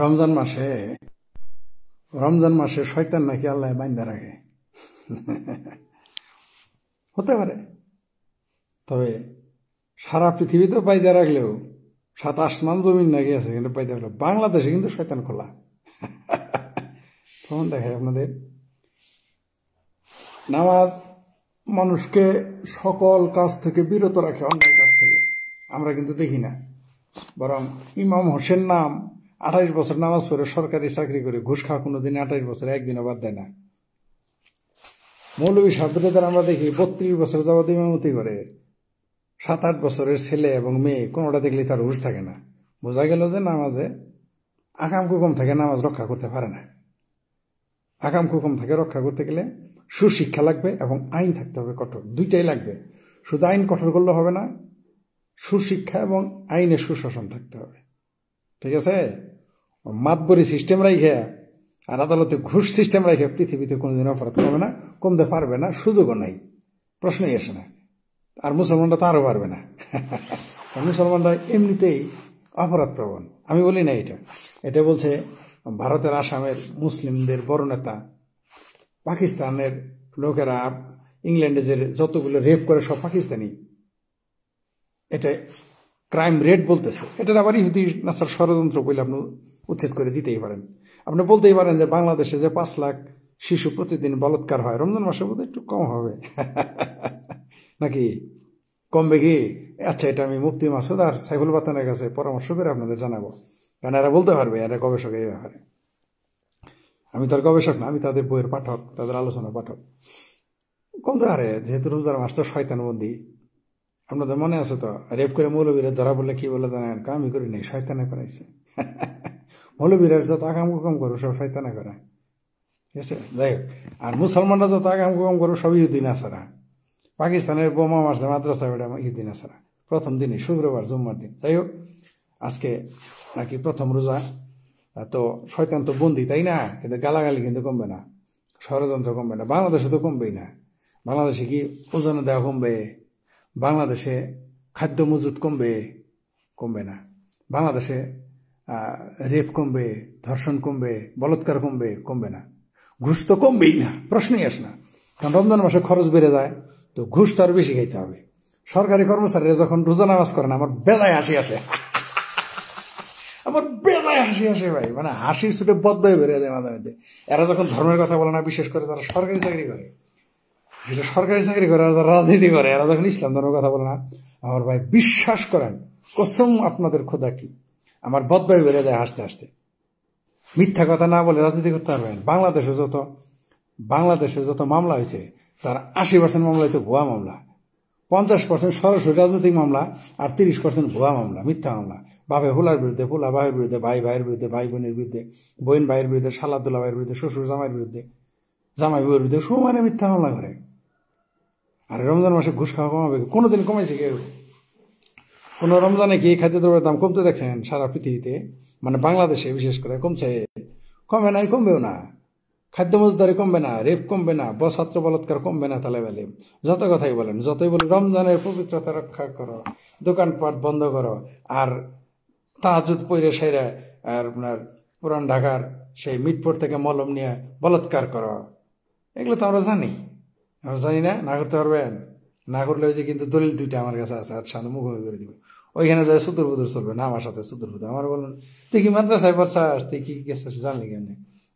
রমজান মাসে শয়তান নাকি আল্লাহ বাইন্দা রাখে। হতে পারে, তবে সারা পৃথিবীতে বাইদা রাখলেও ৭ আসমান জমিন নাকি আছে, কিন্তু বাইদা রাখলেও বাংলাদেশে কিন্তু শয়তান খোলা। তখন দেখায় আপনাদের নামাজ মানুষকে সকল কাজ থেকে বিরত রাখে, অন্যায় কাজ থেকে। আমরা কিন্তু দেখি না, বরং ইমাম হোসেন নাম ২৮ বছর নামাজ পড়ে সরকারি চাকরি করে ঘুষ খাওয়া কোনোদিন ২৮ বছর একদিনও বাদ দেয় না। মৌলভী সাহেবদের আমরা দেখি ৩২ বছর যাবত ইমামতি করে, ৭-৮ বছরের ছেলে এবং মেয়ে কোনোটা দেখলে তার হুঁশ থাকে না। বোঝা গেল যে নামাজে আকাম কুকম থেকে নামাজ রক্ষা করতে পারে না। আকাম কুকম থেকে রক্ষা করতে গেলে সুশিক্ষা লাগবে এবং আইন থাকতে হবে কঠোর, দুইটাই লাগবে। শুধু আইন কঠোর করলে হবে না, সুশিক্ষা এবং আইনের সুশাসন থাকতে হবে। ঠিক আছে? মাতবরি সিস্টেম রাখে আর আদালতে ঘুষ সিস্টেম রাখে পৃথিবীতে কোনোদিন অপরাধ কমবে না, কমতে পারবে না, সুযোগও নাই, প্রশ্নই আসে না। আর মুসলমানরা তো আরো পারবে না। মুসলমানরা এমনিতেই অপরাধ প্রবণ। আমি বলি না এটা বলছে ভারতের আসামের মুসলিমদের বড় নেতা। পাকিস্তানের লোকেরা ইংল্যান্ডে যে যতগুলো রেপ করে সব পাকিস্তানি, এটা ক্রাইম রেট বলতেছে। এটার আবার ইহুদি নাসার ষড়যন্ত্র বলে আপনি উচ্ছেদ করে দিতেই পারেন। আপনি বলতেই পারেন যে বাংলাদেশে যে ৫ লাখ শিশু প্রতিদিন বলাৎকার হয়, রমজান মাসে বোধহয় একটু কম হবে নাকি কমবে কি? আচ্ছা, এটা আমি মুফতি মাসুদ আর সাইফুল বাতানের কাছে পরামর্শ করে আপনাদের জানাবো, কারণ এরা বলতে পারবে, এরা গবেষক এই ব্যাপারে। আমি তো আর গবেষক না, আমি তাদের বইয়ের পাঠক, তাদের আলোচনার পাঠক। কমতে পারে, যেহেতু রোজার মাসটা শয়তানবন্দি। আপনাদের মনে আছে তো, রেপ করে মৌলবীরা ধরা বললে কি বলে জানেন? আমি করি নাই, শয়তানে করাইছে। মৌলবীরা যত আগাম কুকম করো সব শয়তানে করায়, ঠিক আছে? যাই হোক, আর মুসলমানরা যত আগাম কুকম করো সব ইহুদিন আসারা। পাকিস্তানের বোমা মারছে মাদ্রাসা, ওটা ইহুদিন আসারা প্রথম দিনই, শুক্রবার জুম্মার দিন। যাই হোক, আজকে নাকি প্রথম রোজা, তো শয়তান তো বন্দি, তাই না? কিন্তু গালাগালি কিন্তু কমবে না, ষড়যন্ত্র কমবে না। বাংলাদেশে তো কমবেই না। বাংলাদেশে কি ওজনে দেওয়া কমবে? বাংলাদেশে খাদ্য মজুত কমবে না। বাংলাদেশে রেপ কমবে, ধর্ষণ কমবে, বলাৎকার কমবে না। ঘুষ তো কমবেই না, প্রশ্নই আসে না। কারণ রমজান মাসে খরচ বেড়ে যায়, তো ঘুষ তো আরো বেশি খাইতে হবে। সরকারি কর্মচারীরা যখন রোজা নামাজ করেন, আমার বেলায় হাসি আসে, আমার বেলায় হাসি আসে ভাই, মানে হাসির ছুটে বদ্ধ বেড়ে যায় মাঝে মধ্যে। এরা যখন ধর্মের কথা বলে না, বিশেষ করে যারা সরকারি চাকরি করে, যেটা সরকারি চাকরি করে, যারা রাজনীতি করে, এরা যখন ইসলাম ধর্মের কথা বলে না, আমার ভাই বিশ্বাস করেন, কসম আপনাদের খোদা কি, আমার বদবাই বেড়ে যায় হাসতে হাসতে। মিথ্যা কথা না বলে রাজনীতি করতে পারবেন। বাংলাদেশে যত মামলা হয়েছে, তার ৮০% মামলা হয়তো ভুয়া মামলা, ৫০% সরাসরি রাজনৈতিক মামলা, আর ৩০% ভুয়া মামলা, মিথ্যা মামলা। বাপে হোলার বিরুদ্ধে, পোলা ভাইয়ের বিরুদ্ধে, ভাই ভাইয়ের বিরুদ্ধে, ভাই বোনের বিরুদ্ধে, বোন ভাইয়ের বিরুদ্ধে, শালাদুল্লা ভাইয়ের বিরুদ্ধে, শ্বশুর জামাইয়ের বিরুদ্ধে, জামাই বউয়ের বিরুদ্ধে, সমানে মিথ্যা মামলা করে। আর রমজান মাসে ঘুষ খাওয়া কমাবে? কোনোদিন কমাইছে কেউ? কোন রমজানে কি খাদ্যদ্রব্যের দাম কমতে দেখছেন সারা পৃথিবীতে? মানে বাংলাদেশে বিশেষ করে কমছে? কমে নাই, কমবেও না। খাদ্য মজুদারি কমবে না, রেপ কমবে না, ছাত্র বলাৎকার কমবে না। তালে বেলে যত কথাই বলেন, যতই বলি রমজানের পবিত্রতা রক্ষা করো, দোকানপাট বন্ধ করো, আর তাহাজ্জুদ পইরে সাইরা আর আপনার পুরান ঢাকার সেই মিটপোর থেকে মলম নিয়ে বলাৎকার করো, এগুলো তো আমরা জানি না? না করতে পারবেন? না করলে ওই যে কিন্তু দলিল 2টা আমার কাছে আছে, আর সামনে মুখোমুখি করে দিব, ওইখানে যায় সুদূর বুদুর চলবে না আমার সাথে। সুদূর বুদুর আমার বলেন, তুই কি মাদ্রাসায় পড়ছাস, তুই কি গেছিস জানলি কেন?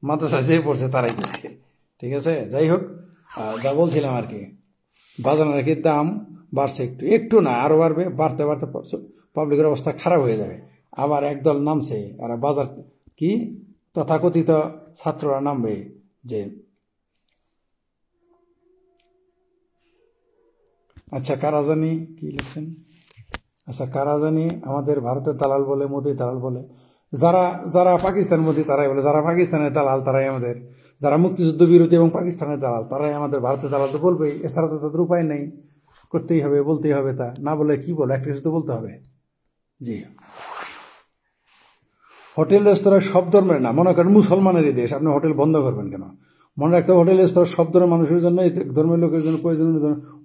মাদ্রাসায় যে পড়ছে তারাই করছে, ঠিক আছে? যাই হোক, যা বলছিলাম আর কি, বাজারের কি দাম বাড়ছে, একটু না, আরো বাড়বে। বাড়তে পাবলিকের অবস্থা খারাপ হয়ে যাবে। আবার একদল নামছে, আর বাজার কি তথাকথিত ছাত্ররা নামবে যে, আচ্ছা কারা জানি কি লিখছেন, আচ্ছা কারা জানি আমাদের ভারতের দালাল বলে, মোদি দালাল বলে, যারা পাকিস্তান মোদি তারাই বলে, যারা পাকিস্তানের দালাল তারাই আমাদের, যারা মুক্তিযুদ্ধ বিরোধী এবং পাকিস্তানের দালাল তারাই আমাদের ভারতের দালাল। তো বলবেই, এছাড়া তো তাদের উপায় নেই, করতেই হবে, বলতেই হবে। তা না বলে কি বলে, একটা কিছু তো বলতে হবে। জি, হোটেল রেস্তোরাঁ সব ধর্মের না, মনে করেন মুসলমানেরই দেশ, আপনি হোটেল বন্ধ করবেন কেন? মনে রাখতে, হোটেল রেস্তোরাঁ সব ধর্মের মানুষের জন্য, ধর্মের লোকের জন্য প্রয়োজন।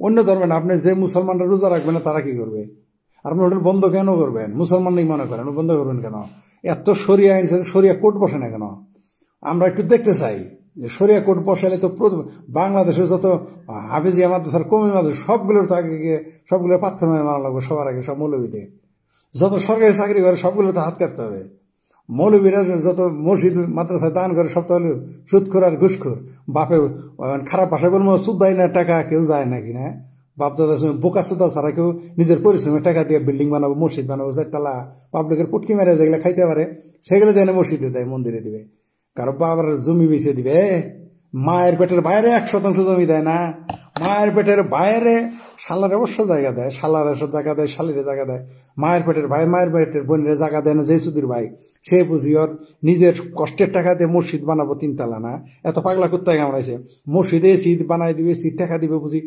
অন্য ধর্মের না, আপনি যে মুসলমানরা রোজা রাখবেন না তারা কি করবে? আর আপনি হোটেল বন্ধ কেন করবেন? মুসলমান নেই মনে করেন, বন্ধ করবেন কেন? এত সরিয়া আইন সরিয়া কোর্ট বসে না কেন? আমরা একটু দেখতে চাই যে সরিয়া কোর্ট বসালে তো বাংলাদেশের যত হাফেজিয়া মাদ্রাসার কমি মাদ্রাসা সবগুলোর তো আগে গিয়ে সবগুলোর প্রার্থনা মানা লাগবে, সবার আগে সব মৌলবীদের। যত সরকারি চাকরি করে সবগুলো তো হাত কাটতে হবে। মৌলবীরা যত মসজিদ মাদ্রাসায় দান করে সব তো হলো সুদখোর আর ঘুষখোর। বাপে খারাপ ভাষা বলবো, সুদ দেয় না, টাকা কেউ যায় নাকি না? বাপ দাদার সময় বোকা সুদা ছাড়া কেউ নিজের পরিশ্রমের টাকা দিয়ে বিল্ডিং বানাবো, মসজিদ বানাবো, চারতলা পাবলিকের পুটকি মেরে যেগুলো খাইতে পারে সেগুলো দেয় না, মসজিদে দেয়, মন্দিরে দিবে। কারো বাবার জমি বেঁচে দিবে, মায়ের পেটের বাইরে 1% জমি দেয় না, মায়ের পেটের বাইরে শালারে অবশ্য জায়গা দেয়, শালার জায়গা দেয়, শালিরে জায়গা দেয়, মায়ের পেটের ভাই মায়ের পেটের বোনের জায়গা দেয় না। যে সুদীর ভাই সে বুঝি ওর নিজের কষ্টের টাকা দিয়ে মসজিদ বানাবো 3 তলা না, এত পাগলা কুত্তায় কামড়াইছে। মসজিদে সিট বানাই দিবে, সিট টাকা দিবে বুঝি,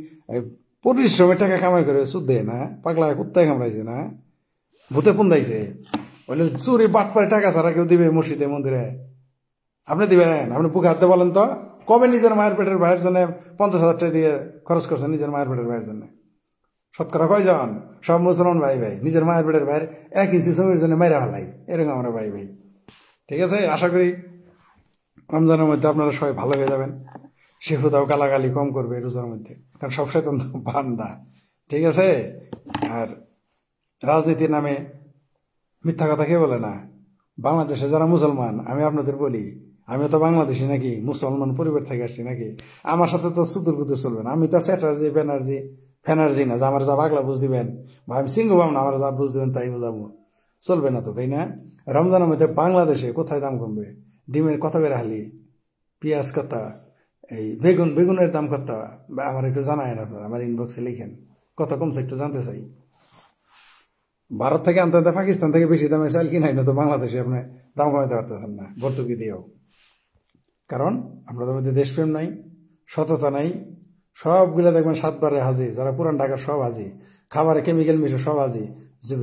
পরিশ্রমের টাকা কামাই করে সুদ দেয় না, পাগলা কুত্তায় কামড়াইছে না, ভূতে পুন্দাইছে। বলে চুরি বাট পারে টাকা ছাড়া কেউ দিবে মসজিদে মন্দিরে? আপনি দিবেন? আপনি বুকে হাতে বলেন তো, কবে নিজের মায়ের পেটের ভাইয়ের জন্য 50,000 টাকা দিয়ে খরচ করছেন নিজের মায়ের পেটের ভাইয়ের জন্য? শতকরা কয়জন? সব মুসলমান ভাই ভাই নিজের মায়ের পেটের ভাইয়ের 1 ইঞ্চি জমির জন্য মেরা ফেলাই, এরকম আমরা ভাই ভাই। ঠিক আছে, আশা করি রমজানের মধ্যে আপনারা সবাই ভালো হয়ে যাবেন। শিশুদাও গালাগালি কম করবে রোজার মধ্যে, কারণ সব শয়তান বান্দা। ঠিক আছে, আর রাজনীতির নামে মিথ্যা কথা কে বলে না? বাংলাদেশে যারা মুসলমান, আমি আপনাদের বলি, আমিও তো বাংলাদেশি নাকি, মুসলমান পরিবার থেকে আসছি নাকি, আমার সাথে তো সুদূর কুদুর চলবে না। আমি তো চ্যাটার্জি ব্যানার্জি ফ্যানার্জি না যে আমার যা বাংলা বুঝ দিবেন, বা আমি সিংহ বাম না আমার যা বুঝ দিবেন তাই বুঝাবো, চলবে না তো, তাই না? রমজানের মধ্যে বাংলাদেশে কোথায় দাম কমবে? ডিমের কত বেড়া হালি, পেঁয়াজ কত, এই বেগুনের দাম কত, আমার একটু জানায়েন আপনারা, আমার ইনবক্সে লিখেন কত কমছে একটু জানতে চাই। ভারত থেকে আনতে পাকিস্তান থেকে বেশি দামে চাল কিনাই না তো বাংলাদেশে আপনি দাম কমাইতে পারতেছেন না ভর্তুকি দিয়েও। কারণ আপনাদের মধ্যে দেশপ্রেম নাই, সততা নাই, সবগুলো দেখবেন 7 বারে হাজি, যারা পুরান ঢাকার সব হাজি, খাবারে কেমিক্যাল মিশে সব হাজি,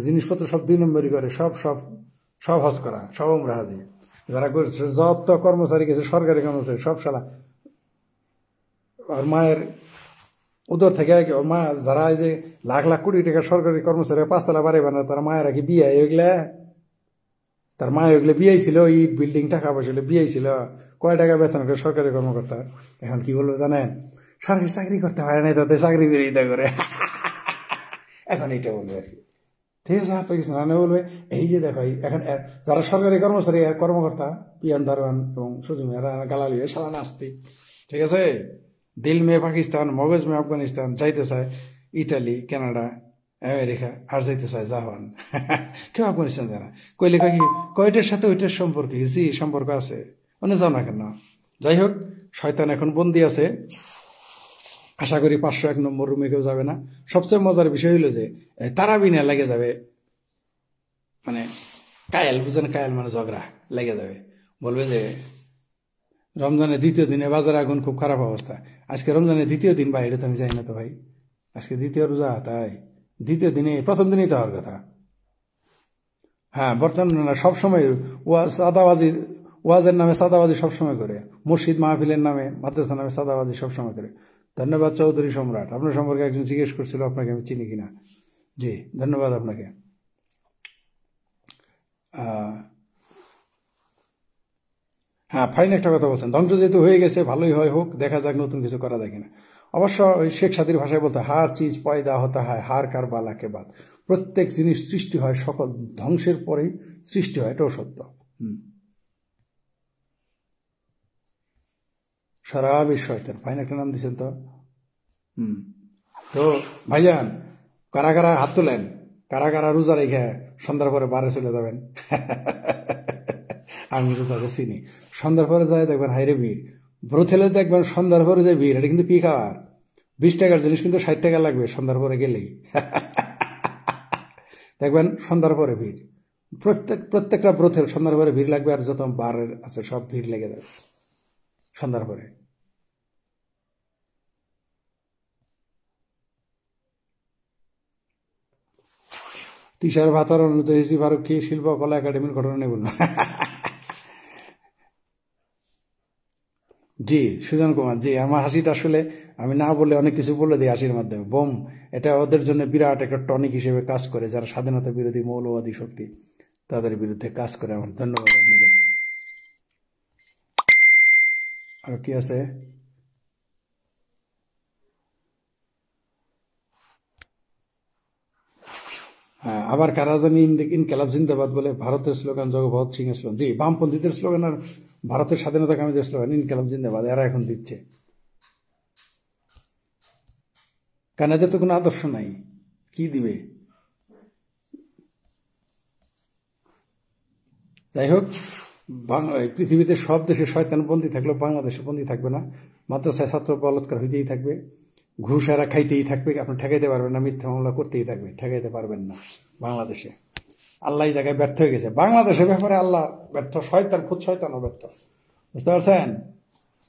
জিনিসপত্র সব 2 নম্বরই করে, সব সব সব হজ করা, সব আমরা হাজি। যারা যত কর্মচারী গেছে সরকারি কর্মচারী সব শালা আর মায়ের উদর থেকে মা, যারা এই যে লাখ লাখ কোটি টাকা সরকারি কর্মচারী 5 তলা বাড়ি বানায়, তারা মায়েরা কি বিয়ে এগুলা? তার মায়ের ওইগুলো বিয়ে ছিল, ইট বিল্ডিং টাকা পয়সা বিয়ে ছিল, কয় টাকা বেতন করে সরকারি কর্মকর্তা। এখন কি বলবো জানেন? সরকারি চাকরি করতে পারে না, তাতে চাকরি বিরোধিতা করে। এখন এইটা বলবে আর কি। ঠিক আছে, তো কিছু না বলবে এই যে দেখো এখন যারা সরকারি কর্মচারী কর্মকর্তা, পিয়ান দারোয়ান এবং সুজুম গালালি সালা নাস্তিক। ঠিক আছে, দিল মে পাকিস্তান, মগজ মে আফগানিস্তান, যাইতে চায় ইটালি, কানাডা, আমেরিকা, আর যাইতে চায় জাপান। কেউ আফগানিস্তান যায় না। কইলে কি কয়টার সাথে ওইটার সম্পর্ক? জি সম্পর্ক আছে, মানে যাও না কেন? যাই হোক, শয়তান এখন বন্দি আছে। আশা করি 501 নম্বর রুমে কেউ যাবে না। সবচেয়ে মজার বিষয় হলো যে তারাবিনে লেগে যাবে, মানে কায়েল, বুঝেন কায়েল মানে ঝগড়া লেগে যাবে। বলবে যে রমজানের 2য় দিনে বাজারে আগুন, খুব খারাপ অবস্থা। আজকে রমজানের 2য় দিন ভাই, এটা তো আমি জানি না তো ভাই, আজকে 2য় রোজা, তাই 2য় দিনে, প্রথম দিনেই তো হওয়ার কথা। হ্যাঁ, বর্তমানে সবসময় চাঁদাবাজি, ওয়াজের নামে চাঁদাবাজি সবসময় করে, মসজিদ মাহফিলের নামে, মাদ্রাসার নামে চাঁদাবাজি সবসময় করে। ধন্যবাদ চৌধুরী সম্রাট, আপনার সম্পর্কে একজন জিজ্ঞেস করছিল আপনাকে আমি চিনি কিনা। জি ধন্যবাদ আপনাকে। হ্যাঁ, ফাইন একটা কথা বলছেন, ধ্বংস যেহেতু হয়ে গেছে ভালোই হয়, হোক, দেখা যাক নতুন কিছু করা যায় কিনা। অবশ্য ওই শেখ সাদির ভাষায় বলতে, হার চিজ পয়দা হতা হয় হার কার বালাকে বাদ, প্রত্যেক জিনিস সৃষ্টি হয় সকল ধ্বংসের পরেই সৃষ্টি হয়, এটাও সত্য। সারা শয়তান, ফাইন একটা নাম দিচ্ছেন তো। তো ভাইজান, কারা কারা হাত তোলেন, কারা কারা রোজা রেখে সন্ধ্যার পরে বারে চলে যাবেন? আমি তো তাদের চিনি। সন্ধ্যার পরে যায় দেখবেন হাইরে ভিড়, ব্রোথেলে দেখবেন সন্ধ্যার পরে যে ভিড়, এটা কিন্তু পি খাওয়ার 20 টাকার জিনিস কিন্তু 60 টাকা লাগবে সন্ধ্যার পরে গেলেই। দেখবেন সন্ধ্যার পরে ভিড়, প্রত্যেকটা ব্রোথেল সন্ধ্যার পরে ভিড় লাগবে, আর যত বারের আছে সব ভিড় লেগে যাবে সন্ধ্যার পরে। তিশার ভাতার অনুত হেসি ফারুক কি শিল্প কলা একাডেমির ঘটনা নেব না। জি সুজন কুমার, জি আমার হাসিটা আসলে আমি না বলে অনেক কিছু বলে দিই হাসির মাধ্যমে। বোম, এটা ওদের জন্য বিরাট একটা টনিক হিসেবে কাজ করে, যারা স্বাধীনতা বিরোধী মৌলবাদী শক্তি তাদের বিরুদ্ধে কাজ করে। আমার ধন্যবাদ আপনাদের। আর কি আছে? হ্যাঁ, আবার কারা জানি ইনকালাব জিন্দাবাদ বলে ভারতের স্লোগান, জগৎ সিং এর স্লোগান। জি, বামপন্থীদের স্লোগান আর ভারতের স্বাধীনতাকামীদের স্লোগান ইনকালাব জিন্দাবাদ, এরা এখন দিচ্ছে। কারণ এদের তো কোনো আদর্শ নাই, কি দিবে? যাই হোক, পৃথিবীতে সব দেশে শয়তান বন্দী থাকলেও বাংলাদেশে বন্দী থাকবে না। মাদ্রাসায় ছাত্র বলাৎকার হইতেই থাকবে, ঘুষ এরা খাইতেই থাকবে, আপনি ঠেকাইতে পারবেন না, মিথ্যা মামলা করতেই থাকবে, ঠেকাইতে পারবেন না বাংলাদেশে। আল্লাহ এই জায়গায় ব্যর্থ হয়ে গেছে, বাংলাদেশের ব্যাপারে আল্লাহ ব্যর্থ, শয়তান খুদ শয়তানও ব্যর্থ, বুঝতে পারছেন?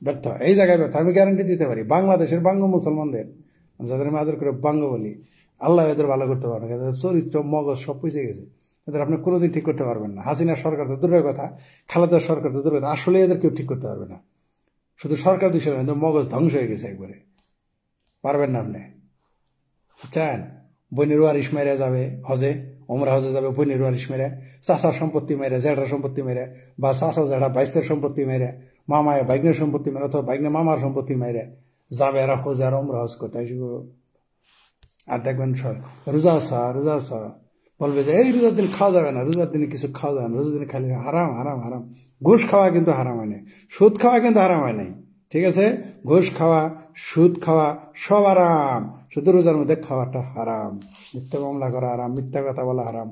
ব্যর্থ, এই জায়গায় ব্যর্থ। আমি গ্যারান্টি দিতে পারি বাংলাদেশের বাঙ্গ মুসলমানদের, যাদের আমি আদর করে বাঙ্গ বলি, আল্লাহ এদের ভালো করতে পারবে না। এদের চরিত্র মগজ সব পুষে গেছে, এদের আপনি কোনোদিন ঠিক করতে পারবেন না। হাসিনা সরকার তো দূরের কথা, খালেদা সরকার তো দূরের কথা, আসলে এদের কেউ ঠিক করতে পারবে না। শুধু সরকার হিসেবে মগজ ধ্বংস হয়ে গেছে একবারে, পারবেন না আপনি, বুঝছেন? বনির ওয়ারিশ মেরে যাবে হজে, ওমরা হজে যাবে বনির ওয়ারিশ মেরে, চাষার সম্পত্তি মেরে, জেঠার সম্পত্তি মেরে, বা চাষা জেঠা বাইস্তের সম্পত্তি মেরে, মামায় বাইগনের সম্পত্তি মেরে, অথবা বাইগনে মামার সম্পত্তি মেরে যাবে এরা হজে আর ওমরা হজ করতে। আর দেখবেন রোজা বলবে যে এই রোজার দিন খাওয়া যাবে না, রোজার দিনে কিছু খাওয়া যাবে না, রোজার দিনে খালি হারাম হারাম হারাম। ঘুষ খাওয়া কিন্তু হারাম হয় নাই, সুদ খাওয়া কিন্তু হারাম হয় নাই, ঠিক আছে? ঘুষ খাওয়া, সুদ খাওয়া সব হারাম, শুধু রোজার মধ্যে খাওয়াটা হারাম। মিথ্যা মামলা করা হারাম, মিথ্যা কথা বলা হারাম।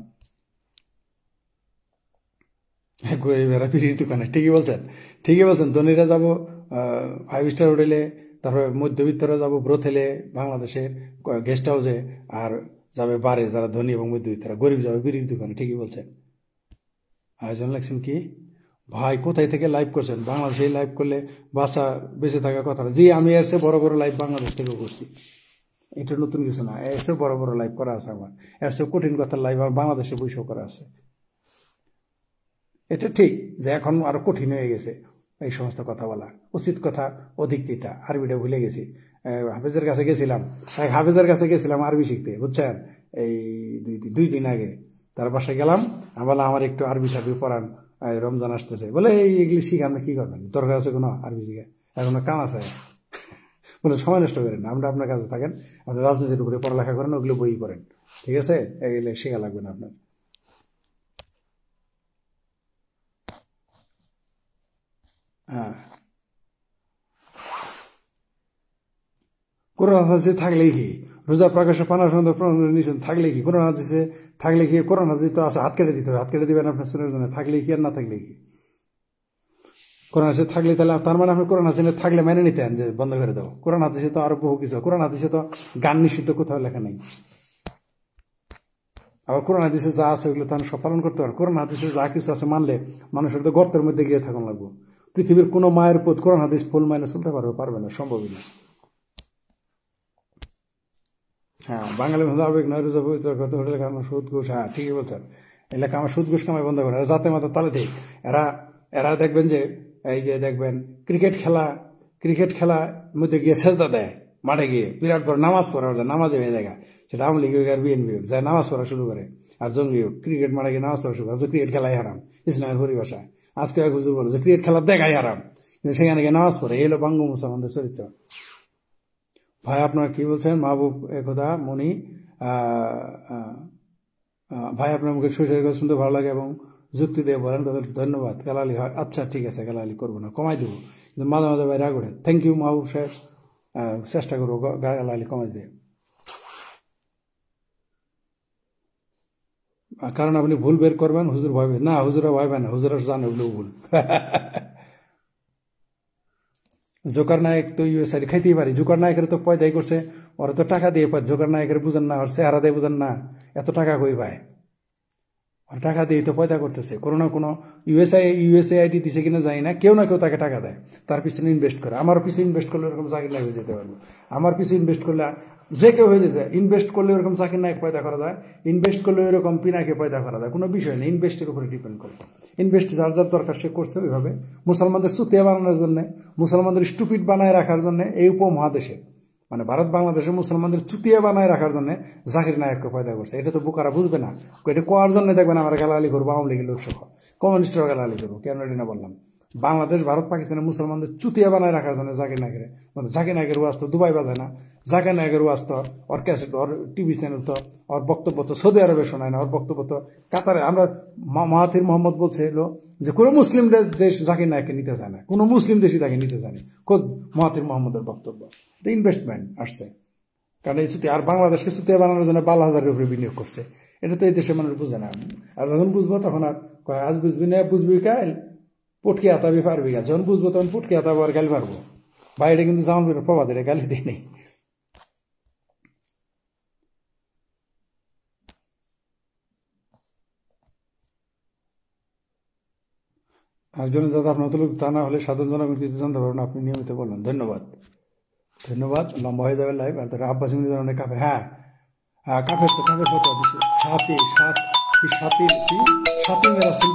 গরিবেরা বিড়ির দোকানে, ঠিকই বলছেন, ঠিকই বলছেন। ধনীরা যাবো 5 স্টার হোটেলে, তারপরে মধ্যবিত্তরা যাবো ব্রোথেলে, বাংলাদেশের গেস্ট হাউসে, আর যাবে বারে যারা ধনী এবং মধ্যবিত্তরা, গরিব যাবে বিড়ির দোকানে, ঠিকই বলছেন। আয়োজন লাগছেন কি ভাই? কোথায় থেকে লাইভ করছেন? বাংলাদেশে লাইভ করলে বাসা বেঁচে থাকার কথা। জি, আমি এর চেয়ে বড় বড় লাইভ বাংলাদেশ থেকেও করছি, এটা নতুন কিছু না। এর চেয়ে বড় বড় লাইভ করা আছে আমার, এর চেয়ে কঠিন কথার লাইভ আমার বাংলাদেশে বৈশাখ করা আছে। এটা ঠিক যে এখন আরো কঠিন হয়ে গেছে এই সমস্ত কথা বলা, উচিত কথা অধিকতিতা, আরবিটা ভুলে গেছি। হাফেজের কাছে গেছিলাম, হাফেজের কাছে গেছিলাম আরবি শিখতে, বুঝছেন? এই 2 দিন আগে তার বাসায় গেলাম, আমি আমার একটু আরবি টারবি পড়ান, রমজান আসতেছে, বলে এইগুলি শিখে আপনি কি করবেন, দরকার আছে কোনো আরবি শিখে? এখন কাম আছে? বলে সময় নষ্ট করেন, আমরা আপনার কাছে থাকেন, আপনি রাজনীতির উপরে পড়ালেখা করেন, ওগুলো বই করেন, ঠিক আছে? এগুলো শেখা লাগবে না আপনার। হ্যাঁ, কোরআন হাদিসে থাকলে কি রোজা প্রকাশে পানার সন্ধ্যা নিষেধ থাকলে কি? কোরআন হাদিসে থাকলে কি? কোরআন হাদিস তো আছে, হাত কেটে দিতে হবে, হাত কেটে দিবেন আপনার সুনের জন্য, থাকলে কি আর না থাকলে কি? কোরআন হাদিসে থাকলে তাহলে তার মানে আপনি কোরআন হাদিসে থাকলে মেনে নিতেন যে বন্ধ করে দাও। কোরআন হাদিসে তো আরো বহু কিছু, কোরআন হাদিসে তো গান নিষিদ্ধ কোথাও লেখা নেই। আবার কোরআন হাদিসে যা আছে ওগুলো তো সব পালন করতে পারে। কোরআন হাদিসে যা কিছু আছে মানলে মানুষের তো গর্তের মধ্যে গিয়ে থাকুন লাগবো। পৃথিবীর কোনো মায়ের পুত কোরআন হাদিস ফুল মাইনে চলতে পারবে না, সম্ভবই না। হ্যাঁ, বাঙালি ভাষা আবেগ নয়, রোজা পবিত্র করতে হোটেলে খাওয়ানো, সুদ ঘুষ। হ্যাঁ, ঠিকই বলছেন, এলাকা আমার সুদ ঘুষ কামাই বন্ধ করে, এরা জাতে মাথা তালে ঠিক। এরা এরা দেখবেন যে এই যে দেখবেন ক্রিকেট খেলা মধ্যে গিয়ে সেজদা দেয়, মাঠে গিয়ে বিরাট বড় নামাজ পড়া যায়, নামাজে হয়ে জায়গা, সেটা আওয়ামী লীগ হোক আর বিএনপি হোক, যায় নামাজ পড়া শুরু করে। আর জঙ্গি হোক ক্রিকেট মাঠে গিয়ে নামাজ পড়া শুরু করে, ক্রিকেট খেলাই হারাম ইসলামের পরিভাষায়। আজকে এক হুজুর বলো যে ক্রিকেট খেলা দেখাই হারাম, কিন্তু সেখানে গিয়ে নামাজ পড়ে। এই হলো বাঙ্গ মুসলমানদের চরিত্র। ভাই আপনার কি বলছেন? মাহবুব একদা মনি, ভাই আপনার মুখে সরিষার কথা শুনতে ভালো লাগে এবং যুক্তি দিয়ে বলেন, ধন্যবাদ। গালালি হয়? আচ্ছা ঠিক আছে, গালালি করবো না, কমাই দেবো, কিন্তু মাঝে মাঝে ভাই রাগ ওঠে। থ্যাংক ইউ মাহবুব সাহেব, চেষ্টা করবো গালালি কমাই দিয়ে, কারণ আপনি ভুল বের করবেন, হুজুর ভয় না, হুজুরা ভয় পায় না, হুজুরা জানে ওগুলো ভুল। জোকার নায়ক তো ইউএসআই খাইতেই পারি, জোকার নায়কের তো পয়দাই করছে, ওরা তো টাকা দিয়ে পায়, জোকার নায়কের বুঝেন না, ওর চেহারা দিয়ে বুঝেন না, এত টাকা কই পায়? ওর টাকা দিয়ে তো পয়দা করতেছে, কোনো না কোনো ইউএসএ আইডি দিছে কিনা জানি না, কেউ না কেউ তাকে টাকা দেয়, তার পিছনে ইনভেস্ট করে। আমার পিছনে ইনভেস্ট করলে ওরকম চাকরি হয়ে যেতে পারবো, আমার পিছনে ইনভেস্ট করলে যে কেউ হয়ে যেতে, ইনভেস্ট করলে ওরকম চাকরি নায়ক পয়দা করা যায়, ইনভেস্ট করলে ওরকম পিনাকে পয়দা করা যায়, কোনো বিষয় নেই, ইনভেস্টের উপরে ডিপেন্ড করে। ইনভেস্ট যার যার দরকার সে করছে ওইভাবে। মুসলমানদের সুতিয়া বানানোর জন্য, মুসলমানদের স্টুপিড বানায় রাখার জন্য এই উপমহাদেশে মানে ভারত বাংলাদেশের মুসলমানদের চুতিয়া বানায় রাখার জন্য জাকির নায়ককে পয়দা করছে। এটা তো বুকারা বুঝবে না, এটা কোয়ার জন্য দেখবেন আমরা গালাগালি করবো, আওয়ামী লীগের লোকসহ কমিউনিস্টরা গালাগালি করবো। কেন এটা না বললাম, বাংলাদেশ ভারত পাকিস্তানের মুসলমানদের চুতিয়া বানায় রাখার জন্য জাকির নায়কের, মানে জাকির নায়কের ওয়াজ তো দুবাই বাজায় না, জাকির নায়কের ওয়াজ তো ওর ক্যাসেট, ওর টিভি চ্যানেল তো, ওর বক্তব্য তো সৌদি আরবে শোনায় না, ওর বক্তব্য তো কাতারে। আমরা মাহাথির মোহাম্মদ বলছে এলো যে কোনো মুসলিম দেশ জাকির নায়ককে নিতে চায় না, কোনো মুসলিম দেশই তাকে নিতে চায় না। খোদ মাহাথির মোহাম্মদের বক্তব্য, এটা ইনভেস্টমেন্ট আসছে। কারণ এই চুতি আর বাংলাদেশকে চুতিয়া বানানোর জন্য 12,000-এর উপরে বিনিয়োগ করছে। এটা তো এই দেশের মানুষ বুঝে না। আর যখন বুঝবো তখন আর আজ বুঝবি না, বুঝবি কাল পটকি আতাবি পারবি গা, যখন বুঝবো তখন পটকি আতাবো আর গালি পারবো। বাইরে কিন্তু জামালপুরের প্রবাদের গালি দিই নেই। আর জন্য দাদা আপনার তলব তা না হলে সাধারণ জনগণ কিছু জানতে পারবেন, আপনি নিয়মিত বললেন। ধন্যবাদ, ধন্যবাদ। লম্বা হয়ে যাবে লাইভ। আর তারা আব্বাস অনেক কাফের, হ্যাঁ হ্যাঁ কাফের তো কাফের কথা দিচ্ছে। সাতই মেরা সিল